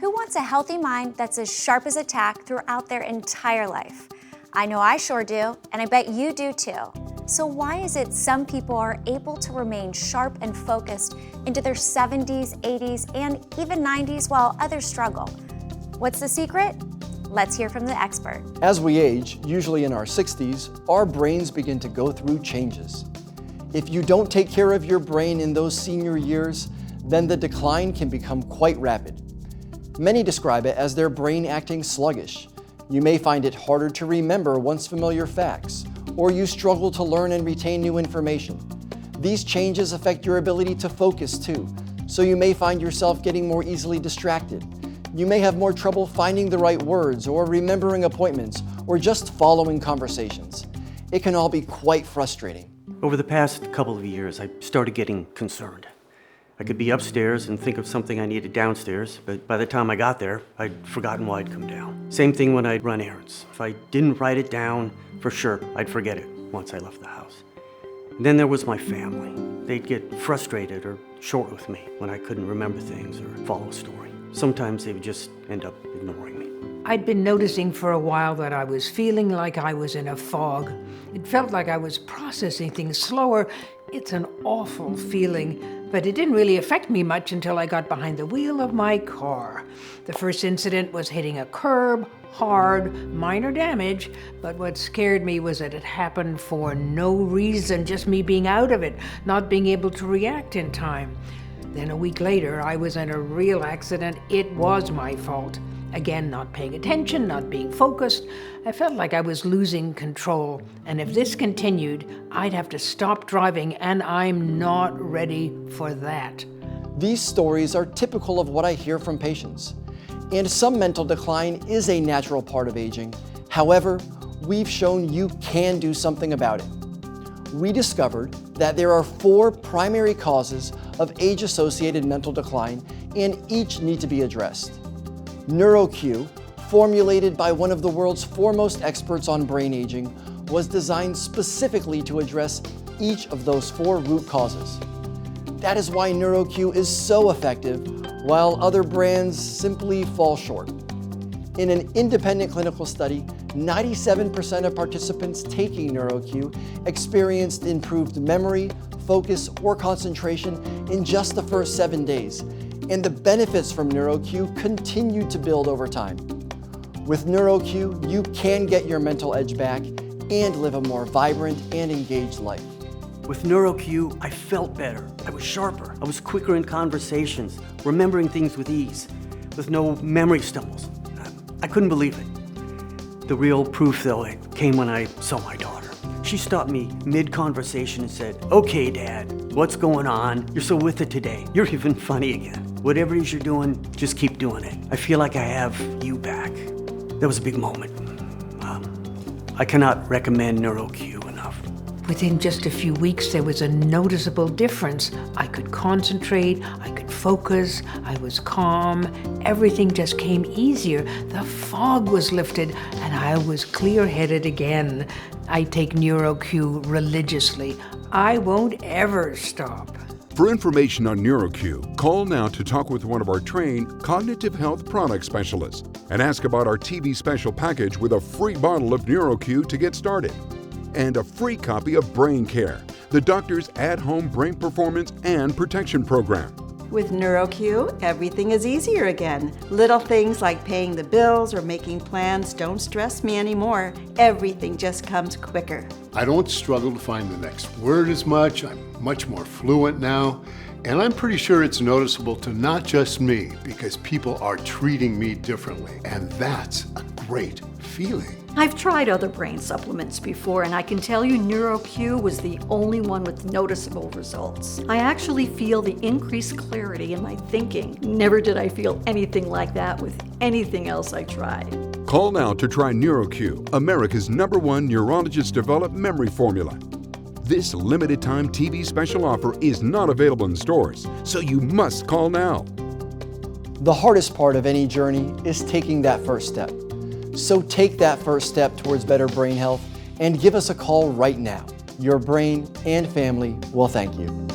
Who wants a healthy mind that's as sharp as a tack throughout their entire life? I know I sure do, and I bet you do too. So why is it some people are able to remain sharp and focused into their 70s, 80s, and even 90s while others struggle? What's the secret? Let's hear from the expert. As we age, usually in our 60s, our brains begin to go through changes. If you don't take care of your brain in those senior years, then the decline can become quite rapid. Many describe it as their brain acting sluggish. You may find it harder to remember once familiar facts, or you struggle to learn and retain new information. These changes affect your ability to focus too, so you may find yourself getting more easily distracted. You may have more trouble finding the right words, or remembering appointments, or just following conversations. It can all be quite frustrating. Over the past couple of years, I started getting concerned. I could be upstairs and think of something I needed downstairs, but by the time I got there, I'd forgotten why I'd come down. Same thing when I'd run errands. If I didn't write it down, for sure, I'd forget it once I left the house. And then there was my family. They'd get frustrated or short with me when I couldn't remember things or follow a story. Sometimes they would just end up ignoring me. I'd been noticing for a while that I was feeling like I was in a fog. It felt like I was processing things slower. It's an awful feeling, but it didn't really affect me much until I got behind the wheel of my car. The first incident was hitting a curb, hard, minor damage, but what scared me was that it happened for no reason, just me being out of it, not being able to react in time. Then a week later, I was in a real accident. It was my fault. Again, not paying attention, not being focused. I felt like I was losing control, and if this continued, I'd have to stop driving, and I'm not ready for that. These stories are typical of what I hear from patients. And some mental decline is a natural part of aging. However, we've shown you can do something about it. We discovered that there are 4 primary causes of age-associated mental decline, and each need to be addressed. NeuroQ, formulated by one of the world's foremost experts on brain aging, was designed specifically to address each of those 4 root causes. That is why NeuroQ is so effective, while other brands simply fall short. In an independent clinical study, 97% of participants taking NeuroQ experienced improved memory, focus, or concentration in just the first 7 days. And the benefits from NeuroQ continue to build over time. With NeuroQ, you can get your mental edge back and live a more vibrant and engaged life. With NeuroQ, I felt better. I was sharper. I was quicker in conversations, remembering things with ease, with no memory stumbles. I couldn't believe it. The real proof, though, it came when I saw my daughter. She stopped me mid-conversation and said, "Okay, Dad, what's going on? You're so with it today. You're even funny again. Whatever it is you're doing, just keep doing it. I feel like I have you back." That was a big moment. I cannot recommend NeuroQ enough. Within just a few weeks, there was a noticeable difference. I could concentrate, I could focus, I was calm. Everything just came easier. The fog was lifted, and I was clear-headed again. I take NeuroQ religiously. I won't ever stop. For information on NeuroQ, call now to talk with one of our trained cognitive health product specialists and ask about our TV special package with a free bottle of NeuroQ to get started and a free copy of Brain Care, the doctor's at-home brain performance and protection program. With NeuroQ, everything is easier again. Little things like paying the bills or making plans don't stress me anymore. Everything just comes quicker. I don't struggle to find the next word as much. I'm much more fluent now. And I'm pretty sure it's noticeable to not just me, because people are treating me differently. And that's a great feeling. I've tried other brain supplements before, and I can tell you NeuroQ was the only one with noticeable results. I actually feel the increased clarity in my thinking. Never did I feel anything like that with anything else I tried. Call now to try NeuroQ, America's #1 neurologist-developed memory formula. This limited-time TV special offer is not available in stores, so you must call now. The hardest part of any journey is taking that first step. So take that first step towards better brain health and give us a call right now. Your brain and family will thank you.